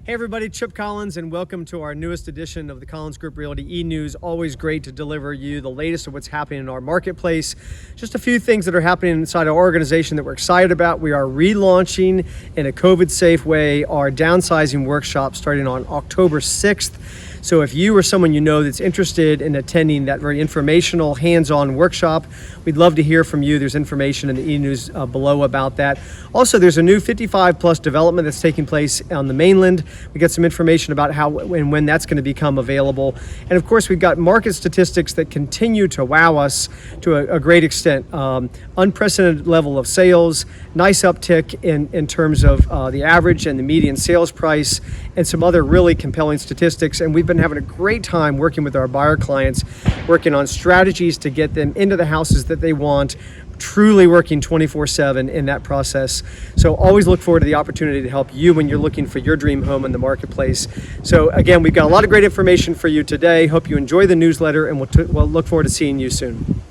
Hey everybody, Chip Collins, and welcome to our newest edition of the Collins Group Realty e-News. Always great to deliver you the latest of what's happening in our marketplace. Just a few things that are happening inside our organization that we're excited about. We are relaunching in a COVID-safe way our Downsizing Workshop starting on October 6th. So if you or someone you know that's interested in attending that very informational, hands-on workshop, we'd love to hear from you. There's information in the e-news below about that. Also, there's a new 55-plus development that's taking place on the mainland. We got some information about how and when that's going to become available. And of course, we've got market statistics that continue to wow us to a great extent. Unprecedented level of sales, nice uptick in terms of the average and the median sales price, and some other really compelling statistics. And we've been having a great time working with our buyer clients, working on strategies to get them into the houses that they want, truly working 24/7 in that process. So always look forward to the opportunity to help you when you're looking for your dream home in the marketplace. So again, we've got a lot of great information for you today. Hope you enjoy the newsletter, and we'll look forward to seeing you soon.